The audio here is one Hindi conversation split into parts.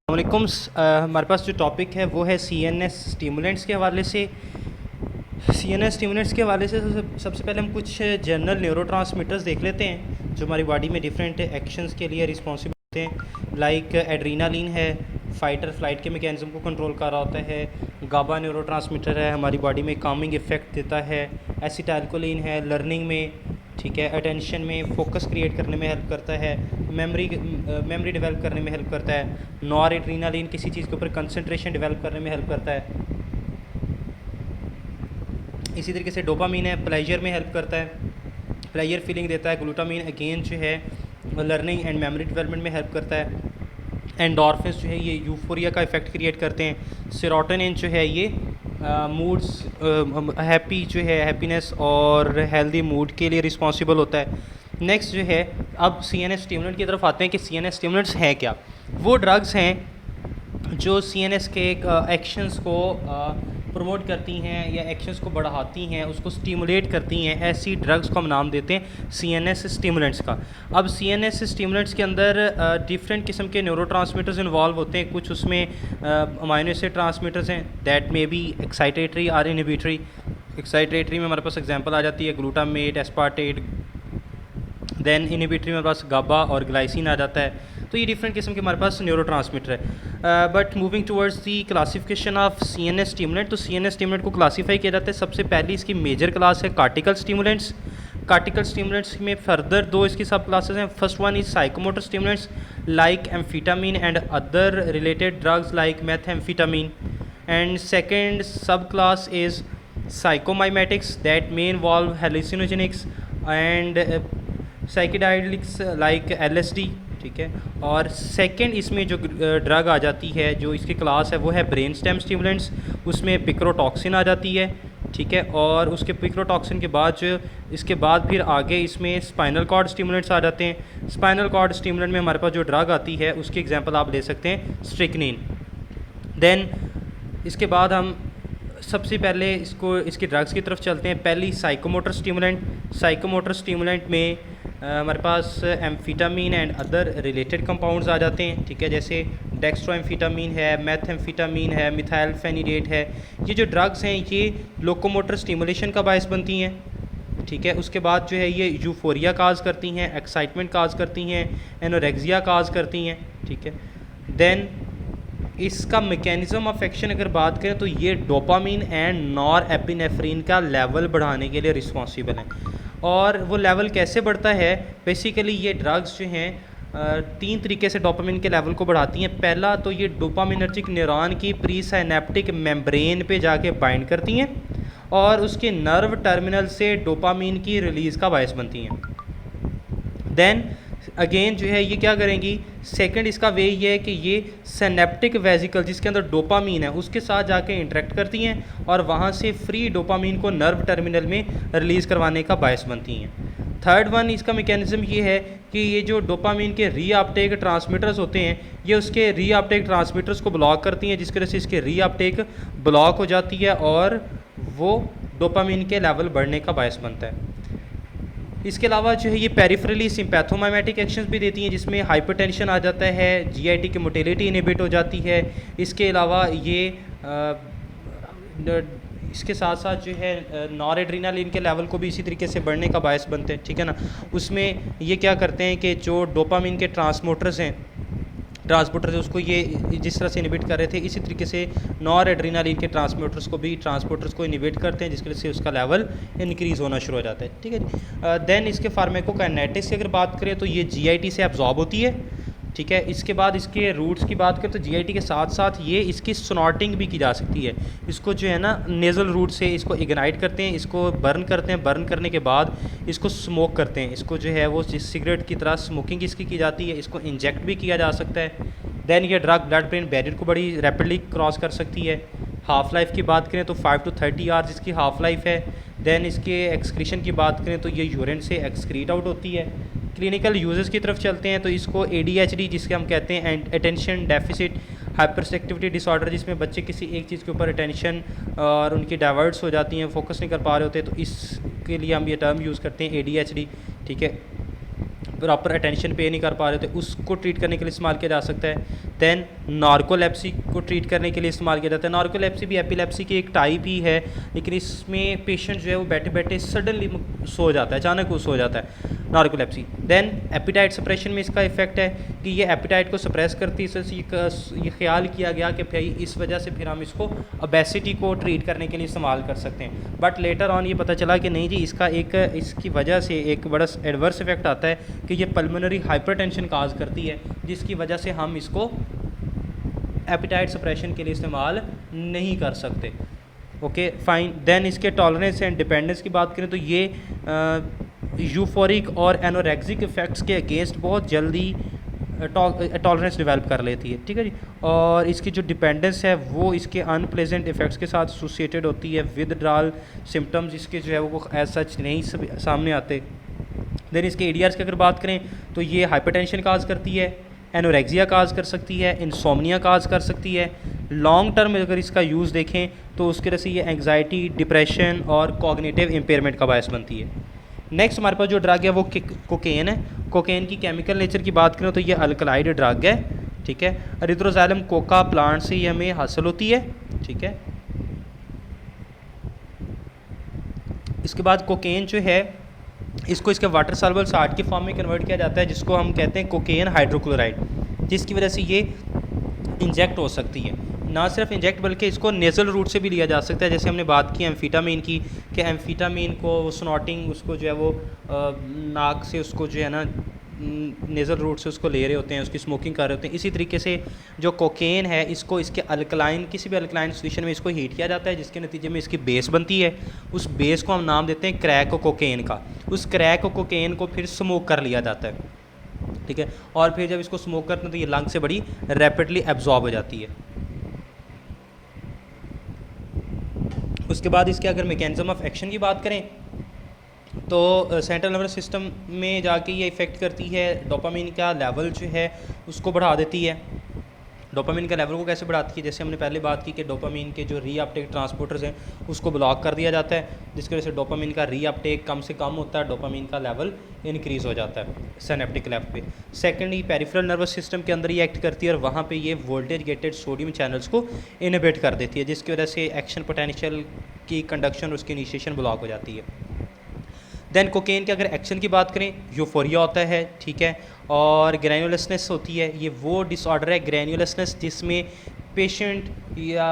वालेकुम। हमारे पास जो टॉपिक है वो है सीएनएस स्टिमुलेंट्स के हवाले से। सीएनएस स्टिमुलेंट्स के हवाले से सबसे पहले हम कुछ जनरल न्यूरोट्रांसमीटर्स देख लेते हैं जो हमारी बॉडी में डिफरेंट एक्शंस के लिए रिस्पॉन्सिबल होते हैं। लाइक एड्रीनालिन है, फ़ाइट और फ्लाइट के मैकेनिज़्म को कंट्रोल कर रहा होता है। गाबा न्यूरोट्रांसमीटर है, हमारी बॉडी में कामिंग इफ़ेक्ट देता है। एसिटाइलकोलिन है, लर्निंग में, ठीक है, अटेंशन में, फोकस क्रिएट करने में हेल्प करता है। मेमोरी डेवलप करने में हेल्प करता है। नॉर एड्रीनालिन किसी चीज़ के ऊपर कंसंट्रेशन डेवलप करने में हेल्प करता है। इसी तरीके से डोपामीन है, प्लेजर में हेल्प करता है, प्लेजर फीलिंग देता है। ग्लूटामीन अगेन जो है लर्निंग एंड मेमोरी डेवलपमेंट में हेल्प करता है। एंडोर्फिन्स जो है ये यूफोरिया का इफ़ेक्ट क्रिएट करते हैं। सेरोटोनिन जो है ये मूड्स हैप्पी जो है हैप्पीनेस और हेल्दी मूड के लिए रिस्पॉन्सिबल होता है। नेक्स्ट जो है, अब सीएनएस स्टिमुलेंट की तरफ आते हैं कि सीएनएस स्टिमुलेंट्स हैं क्या। वो ड्रग्स हैं जो सीएनएस के एक्शंस को प्रमोट करती हैं या एक्शंस को बढ़ाती हैं, उसको स्टिमुलेट करती हैं। ऐसी ड्रग्स को हम नाम देते हैं सीएनएस स्टिमुलेंट्स का। अब सीएनएस स्टिमुलेंट्स के अंदर डिफरेंट किस्म के न्यूरोट्रांसमीटर्स इन्वॉल्व होते हैं। कुछ उसमें अमाइनो एसिड ट्रांसमीटर्स हैं दैट मे बी एक्साइटेटरी और इनहिबिटरी। एक्साइटेटरी में हमारे पास एग्जांपल आ जाती है ग्लूटामेट, एस्पार्टेट। देन इनहिबिटरी में हमारे पास गाबा और ग्लाइसिन आ जाता है। तो ये डिफरेंट किस्म के हमारे पास न्यूरोट्रांसमीटर है। But moving towards the classification of CNS stimulant, तो सीएनएस स्टिमुलेंट को क्लासीफाई किया जाता है। सबसे पहली इसकी मेजर क्लास है कार्टिकल स्टिमुलेंट्स। कार्टिकल स्टिमुलेंट्स में फर्दर दो इसकी सब क्लासेस हैं। First one is psychomotor stimulants like amphetamine and other related drugs like methamphetamine. And second sub class is psychomimetics that may involve hallucinogenics and psychedelics like LSD, ठीक है। और सेकंड इसमें जो ड्रग आ जाती है, जो इसकी क्लास है, वो है ब्रेन स्टेम स्टिमुलेंट्स। उसमें पिक्रोटॉक्सिन आ जाती है, ठीक है। और उसके पिक्रोटॉक्सिन के बाद जो इसके बाद फिर आगे इसमें स्पाइनल कॉर्ड स्टिमुलेंट्स आ जाते हैं। स्पाइनल कॉर्ड स्टिमुलेंट में हमारे पास जो ड्रग आती है उसकी एग्जांपल आप ले सकते हैं स्ट्रिक्निन। देन इसके बाद हम सबसे पहले इसकी ड्रग्स की तरफ चलते हैं। पहली साइकोमोटर स्टिमुलेंट। साइकोमोटर स्टिमुलेंट में हमारे पास एम्फीटामिन एंड अदर रिलेटेड कंपाउंड्स आ जाते हैं, ठीक है। जैसे डेक्स्ट्रोएम्फीटामिन है, मेथएम्फीटामिन है, मिथाइलफेनिडेट है। ये जो ड्रग्स हैं ये लोकोमोटर स्टिमुलेशन का बायस बनती हैं, ठीक है। उसके बाद जो है ये यूफोरिया काज करती हैं, एक्साइटमेंट काज करती हैं, एनोरेक्सिया काज करती हैं, ठीक है। देन इसका मैकेनिज्म ऑफ एक्शन अगर बात करें तो ये डोपामीन एंड नॉर एपिनेफ्रिन का लेवल बढ़ाने के लिए रिस्पॉन्सिबल है। और वो लेवल कैसे बढ़ता है, बेसिकली ये ड्रग्स जो हैं तीन तरीके से डोपामिन के लेवल को बढ़ाती हैं। पहला तो ये डोपामिनर्जिक न्यूरॉन की प्री साइनेप्टिक मेम्ब्रेन पे जाके बाइंड करती हैं और उसके नर्व टर्मिनल से डोपामिन की रिलीज़ का बायस बनती हैं। देन अगेन जो है ये क्या करेंगी, सेकंड इसका वे ये है कि ये सिनेप्टिक वेसिकल जिसके अंदर डोपामीन है उसके साथ जाके इंटरेक्ट करती हैं और वहाँ से फ्री डोपामीन को नर्व टर्मिनल में रिलीज़ करवाने का बायस बनती हैं। थर्ड वन इसका मैकेनिज्म ये है कि ये जो डोपामीन के रीअपटेक ट्रांसमीटर्स होते हैं ये उसके रीअपटेक ट्रांसमीटर्स को ब्लॉक करती हैं, जिसकी वजह से इसके रीअपटेक ब्लॉक हो जाती है और वो डोपामीन के लेवल बढ़ने का बायस बनता है। इसके अलावा जो है ये पेरिफेरली सिम्पैथोमाइमेटिक एक्शंस भी देती हैं, जिसमें हाइपरटेंशन आ जाता है, जीआईटी की मोटिलिटी इनहिबिट हो जाती है। इसके अलावा ये इसके साथ साथ जो है नॉर एड्रीनालिन के लेवल को भी इसी तरीके से बढ़ने का बायस बनते हैं, ठीक है ना। उसमें ये क्या करते हैं कि जो डोपामिन के ट्रांसपोर्टर्स उसको ये जिस तरह से इनहिबिट कर रहे थे इसी तरीके से नॉर एड्रीनालिन के ट्रांसपोर्टर्स को इनहिबिट करते हैं, जिसकी वजह से उसका लेवल इंक्रीज़ होना शुरू हो जाता है, ठीक है जी। देन इसके फार्माकोकाइनेटिक्स की अगर बात करें तो ये जीआईटी से एब्जॉर्ब होती है, ठीक है। इसके बाद इसके रूट्स की बात करें तो जीआईटी के साथ साथ ये इसकी स्नॉटिंग भी की जा सकती है। इसको जो है ना नेज़ल रूट से इसको इग्नाइट करते हैं, इसको बर्न करते हैं, बर्न करने के बाद इसको स्मोक करते हैं। इसको जो है वो सिगरेट की तरह स्मोकिंग इसकी की जाती है, इसको इंजेक्ट भी किया जा सकता है। देन ये ड्रग ब्लड ब्रेन बैरियर को बड़ी रैपिडली क्रॉस कर सकती है। हाफ़ लाइफ की बात करें तो 5 to 30 आवर्स इसकी हाफ़ लाइफ है। देन इसके एक्सक्रीशन की बात करें तो ये यूरिन से एक्सक्रीट आउट होती है। क्लिनिकल यूजेस की तरफ चलते हैं तो इसको ADHD जिसके हम कहते हैं अटेंशन डेफिसिट हाइपरसेक्टिविटी डिसऑर्डर, जिसमें बच्चे किसी एक चीज़ के ऊपर अटेंशन और उनकी डाइवर्ट्स हो जाती हैं, फोकस नहीं कर पा रहे होते, तो इसके लिए हम ये टर्म यूज़ करते हैं ADHD, ठीक है। प्रॉपर अटेंशन पे नहीं कर पा रहे थे, उसको ट्रीट करने के लिए इस्तेमाल किया जा सकता है। दैन नार्कोलेप्सी को ट्रीट करने के लिए इस्तेमाल किया जाता है। नार्कोलेप्सी भी एपिलेप्सी की एक टाइप ही है, लेकिन इसमें पेशेंट जो है वो बैठे बैठे सडनली सो जाता है, अचानक वो सो जाता है, नार्कोलेप्सी। दैन एपिटाइट सप्रेशन में इसका इफेक्ट है कि ये एपिटाइट को सप्रेस करती है, इससे ये ख्याल किया गया कि भाई इस वजह से फिर हम इसको ओबेसिटी को ट्रीट करने के लिए इस्तेमाल कर सकते हैं। बट लेटर ऑन ये पता चला कि नहीं जी, इसकी वजह से एक बड़ा एडवर्स इफेक्ट आता है कि ये पल्मोनरी हाइपरटेंशन काज करती है, जिसकी वजह से हम इसको एपिटाइट सप्रेशन के लिए इस्तेमाल नहीं कर सकते। Okay fine. देन इसके टॉलरेंस एंड डिपेंडेंस की बात करें तो ये यूफोरिक और एनोरेक्सिक इफेक्ट्स के अगेंस्ट बहुत जल्दी टॉलरेंस डेवलप कर लेती है, ठीक है जी। और इसकी जो डिपेंडेंस है वो इसके अनप्लेजेंट इफेक्ट्स के साथ एसोसिएटेड होती है। विदड्रॉल सिम्टम्स इसके जो है वो एज सच नहीं सामने आते। देन इसके एडीआरस की अगर बात करें तो ये हाइपरटेंशन काज करती है, एनोरेक्सिया काज कर सकती है, इंसोम्निया काज कर सकती है। लॉन्ग टर्म में अगर इसका यूज़ देखें तो उसके वजह से ये एंग्जाइटी, डिप्रेशन और कॉग्निटिव इम्पेयरमेंट का बायस बनती है। नेक्स्ट हमारे पास जो ड्रग है वो कोकेन है। कोकेन की केमिकल नेचर की बात करें तो ये अल्कलाइड ड्रग है, ठीक है। एरिथ्रोजाइलम कोका प्लांट से ये हमें हासिल होती है, ठीक है। इसके बाद कोकेन जो है इसको इसके वाटर सॉल्युबल साल्ट की फॉर्म में कन्वर्ट किया जाता है, जिसको हम कहते हैं कोकेन हाइड्रोक्लोराइड, जिसकी वजह से ये इंजेक्ट हो सकती है। ना सिर्फ इंजेक्ट बल्कि इसको नेज़ल रूट से भी लिया जा सकता है। जैसे हमने बात की एम्फीटामिन की, कि एम्फीटामिन को स्नॉटिंग उसको जो है वो नाक से उसको जो है ना नेज़ल रूट से उसको ले रहे होते हैं, उसकी स्मोकिंग कर रहे होते हैं। इसी तरीके से जो कोकेन है इसको इसके अल्कलाइन किसी भी अल्कलाइन सोल्यूशन में इसको हीट किया जाता है, जिसके नतीजे में इसकी बेस बनती है। उस बेस को हम नाम देते हैं क्रैक कोकेन का। उस क्रैक कोकेन को फिर स्मोक कर लिया जाता है, ठीक है। और फिर जब इसको स्मोक करते हैं तो ये लंग से बड़ी रैपिडली एब्जॉर्ब हो जाती है। उसके बाद इसके अगर मैकेनिज्म ऑफ एक्शन की बात करें तो सेंट्रल नर्वस सिस्टम में जाके ये इफ़ेक्ट करती है। डोपामिन का लेवल जो है उसको बढ़ा देती है। डोपामिन का लेवल को कैसे बढ़ाती है? जैसे हमने पहले बात की कि डोपामिन के जो रीअपटेक ट्रांसपोर्टर्स हैं उसको ब्लॉक कर दिया जाता है, जिसकी वजह से डोपामिन का रीअपटेक कम से कम होता है, डोपामिन का लेवल इंक्रीज़ हो जाता है सिनेप्टिक लेवल पे। सेकेंडली पेरिफेरल नर्वस सिस्टम के अंदर ये एक्ट करती है और वहाँ पे ये वोल्टेज गेटेड सोडियम चैनल्स को इनहिबिट कर देती है, जिसकी वजह से एक्शन पोटेंशियल की कंडक्शन और उसकी इनिशिएशन ब्लॉक हो जाती है। देन कोकेन के अगर एक्शन की बात करें, यूफोरिया होता है, ठीक है, और ग्रैन्युलसनेस होती है। ये वो डिसऑर्डर है ग्रैन्युलसनेस जिसमें पेशेंट या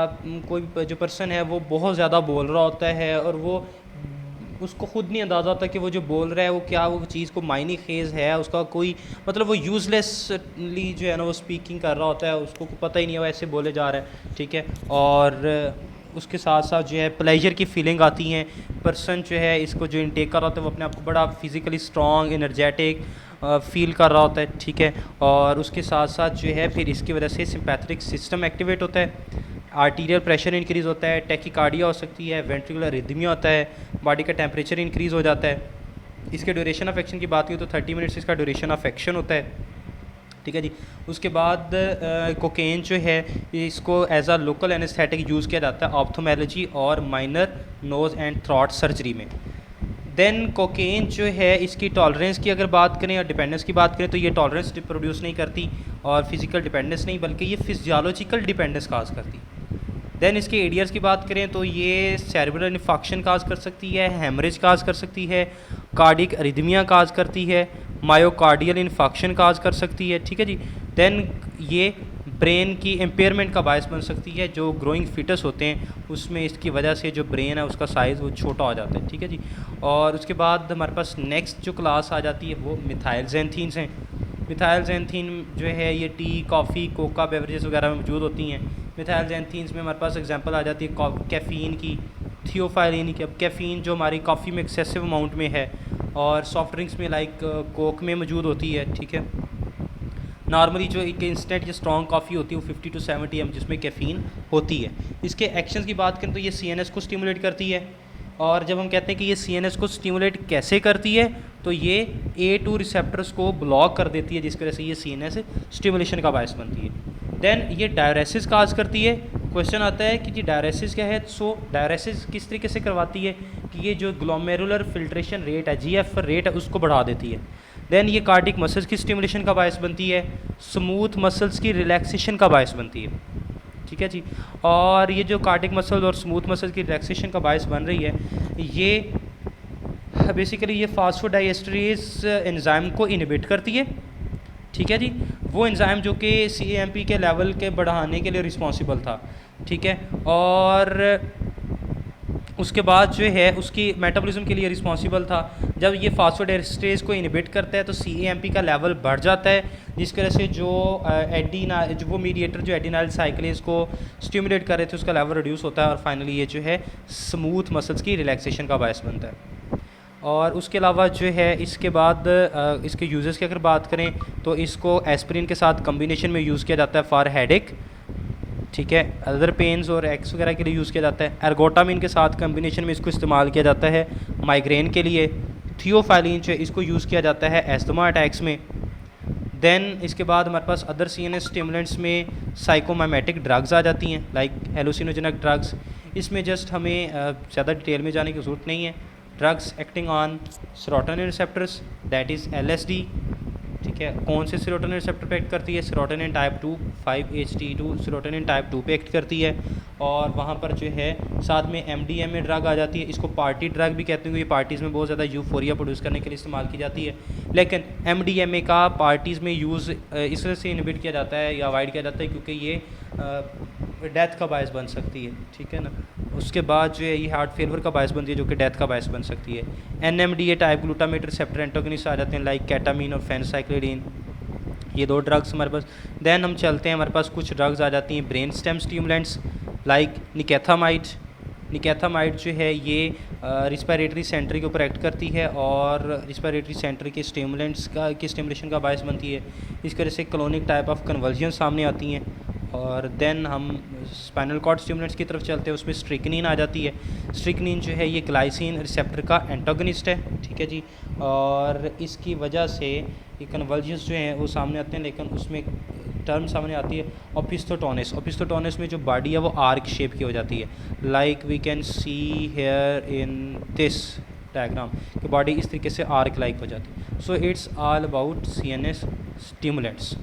कोई जो पर्सन है वो बहुत ज़्यादा बोल रहा होता है और वो उसको ख़ुद नहीं अंदाज़ा होता कि वो जो बोल रहा है वो क्या वो चीज़ को मायने खेज़ है, उसका कोई मतलब वो यूज़लेसली जो है ना वो स्पीकिंग कर रहा होता है, उसको पता ही नहीं है वो ऐसे बोले जा रहा है, ठीक है। और उसके साथ साथ जो है प्लेजर की फीलिंग आती हैं। पर्सन जो है इसको जो इनटेक कर रहा होता है वो अपने आप को बड़ा फिज़िकली स्ट्रॉन्ग, एनर्जेटिक फील कर रहा होता है, ठीक है। और उसके साथ साथ जो है फिर इसकी वजह से सिंपैथेटिक सिस्टम एक्टिवेट होता है, आर्टीरियल प्रेशर इंक्रीज़ होता है, टैकीकार्डिया हो सकती है, वेंट्रिकुलर रिदमिया होता है, बॉडी का टेम्परेचर इंक्रीज़ हो जाता है। इसके ड्यूरेशन ऑफ एक्शन की बात की तो 30 मिनट्स इसका ड्यूरेशन ऑफ एक्शन होता है, ठीक है जी। उसके बाद कोकेन जो है इसको as a local anaesthetic use किया जाता है ऑप्थोमेलॉजी और minor nose and throat surgery में। देन कोकेन जो है इसकी टॉलरेंस की अगर बात करें और डिपेंडेंस की बात करें तो ये टॉलरेंस प्रोड्यूस नहीं करती और फिज़िकल डिपेंडेंस नहीं बल्कि ये फिजियोलॉजिकल डिपेंडेंस काज करती। देन इसके एडियर्स की बात करें तो ये सेरेब्रल इन्फेक्शन काज कर सकती है, हेमरेज काज कर सकती है, कार्डिक अरिदमिया काज करती है, मायोकार्डियल इन्फेक्शन काज कर सकती है, ठीक है जी। देन ये ब्रेन की एम्पेयरमेंट का बायस बन सकती है। जो ग्रोइंग फीटस होते हैं उसमें इसकी वजह से जो ब्रेन है उसका साइज़ वो छोटा हो जाता है, ठीक है जी। और उसके बाद हमारे पास नेक्स्ट जो क्लास आ जाती है वो मिथाइलजेंथीन्स हैं। मिथाइलजेंथीन जो है ये टी, कॉफ़ी, कोका बेवरेजेस वगैरह में मौजूद होती हैं। मिथाइलजेंथीन्स में हमारे पास एग्जांपल आ जाती है कैफ़ीन की, थियोफाइलिन की। अब कैफ़ीन जो हमारी कॉफ़ी में एक्सेसिव अमाउंट में है और सॉफ्ट ड्रिंक्स में लाइक कोक में मौजूद होती है, ठीक है। नॉर्मली जो एक इंस्टेंट या स्ट्रॉन्ग कॉफ़ी होती है वो 50 to 70 mg जिसमें कैफ़ीन होती है। इसके एक्शंस की बात करें तो ये CNS को स्टिमुलेट करती है। और जब हम कहते हैं कि ये CNS को स्टिमुलेट कैसे करती है तो ये A2 रिसेप्टर्स को ब्लॉक कर देती है, जिसकी वजह से ये CNS स्टिमुलेशन का बायस बनती है। देन ये डायरेसिस काज करती है। क्वेश्चन आता है कि जी डायरेसिस क्या है। सो डायरेसिस किस तरीके से करवाती है कि ये जो ग्लोमेरुलर फिल्ट्रेशन रेट है, GF रेट है, उसको बढ़ा देती है। देन ये कार्डिक मसल्स की स्टिमुलेशन का बायस बनती है, स्मूथ मसल्स की रिलैक्सेशन का बायस बनती है, ठीक है जी। और ये जो कार्डिक मसल और स्मूथ मसल की रिलैक्सेशन का बायस बन रही है, ये बेसिकली ये फास्फोडाइएस्टरेज एंजाइम को इनहिबिट करती है, ठीक है जी। वो एंजाइम जो कि CAMP के लेवल के बढ़ाने के लिए रिस्पॉन्सिबल था, ठीक है। और उसके बाद जो है उसकी मेटाबॉलिज्म के लिए रिस्पॉन्सिबल था। जब ये फास्फोडाइएस्टरेज को इनहिबिट करता है तो CAMP का लेवल बढ़ जाता है, जिसकी वजह से जो वो मीडिएटर जो एडिनाइल साइक्लेज को स्टिमुलेट कर रहे थे उसका लेवल रिड्यूस होता है, और फाइनली ये जो है स्मूथ मसल्स की रिलैक्सेशन का बायस बनता है। और उसके अलावा जो है इसके बाद इसके यूजेस की अगर बात करें तो इसको एस्पिरिन के साथ कम्बिनेशन में यूज़ किया जाता है फॉर हेडेक, ठीक है। अदर पेन्स और एक्स वगैरह के लिए यूज़ किया जाता है। एर्गोटामिन के साथ कम्बिनेशन में इसको इस्तेमाल किया जाता है माइग्रेन के लिए। थियोफाइलिन जो है इसको यूज़ किया जाता है एस्थमा अटैक्स में। देन इसके बाद हमारे पास अदर CNS स्टिमुलेंट्स में साइकोमाइमेटिक ड्रग्स आ जाती हैं, लाइक हेलोसिनोजेनिक ड्रग्स। इसमें जस्ट हमें ज़्यादा डिटेल में जाने की ज़रूरत नहीं है। Drugs acting on serotonin receptors, that is LSD, ठीक है। कौन से सेरोटोनिन रिसेप्टर पे एक्ट करती है? Serotonin type 2, 5-HT2 serotonin type 2 पे एक्ट करती है। और वहाँ पर जो है साथ में MDMA ड्रग आ जाती है, इसको पार्टी ड्रग भी कहते हैं, ये पार्टीज़ में बहुत ज़्यादा यूफोरिया प्रोड्यूस करने के लिए इस्तेमाल की जाती है। लेकिन MDMA का पार्टीज़ में यूज़ इस वजह से इनहिबिट किया जाता है या अवॉइड किया जाता है क्योंकि ये डेथ का बायस बन सकती है, ठीक है ना। उसके बाद जो है ये हार्ट फेलियर का बायस बनती है जो कि डेथ का बायस बन सकती है। NMDA type glutamate receptor antagonist आ जाते हैं, लाइक केटामीन और फेनसाइक्लिडीन, ये 2 ड्रग्स हमारे पास। देन हम चलते हैं, हमारे पास कुछ ड्रग्स आ जाती हैं brain stem stimulants, like nikethamide. Nikethamide जो है ये रिस्पायरेटरी सेंटर के ऊपर एक्ट करती है और रिस्पायरेटरी सेंटर के स्टिमुलेंट्स की स्टिमुलेशन का बायस बनती है। इस वजह से क्लोनिक टाइप ऑफ कन्वर्जन सामने आती हैं। और देन हम स्पाइनल कॉर्ड स्टिमुलेंट्स की तरफ चलते हैं, उसमें स्ट्रिकनिन आ जाती है। स्ट्रिकनिन जो है ये ग्लाइसिन रिसेप्टर का एंटागोनिस्ट है, ठीक है जी। और इसकी वजह से ये कन्वर्जन्स जो हैं वो सामने आते हैं, लेकिन उसमें टर्म सामने आती है ओपिस्थोटोनिस। ओपिस्थोटोनिस में जो बॉडी है वो आर्क शेप की हो जाती है, like we can see here in this diagram कि बॉडी इस तरीके से आर्क लाइक हो जाती है। So it's all about CNS stimulants.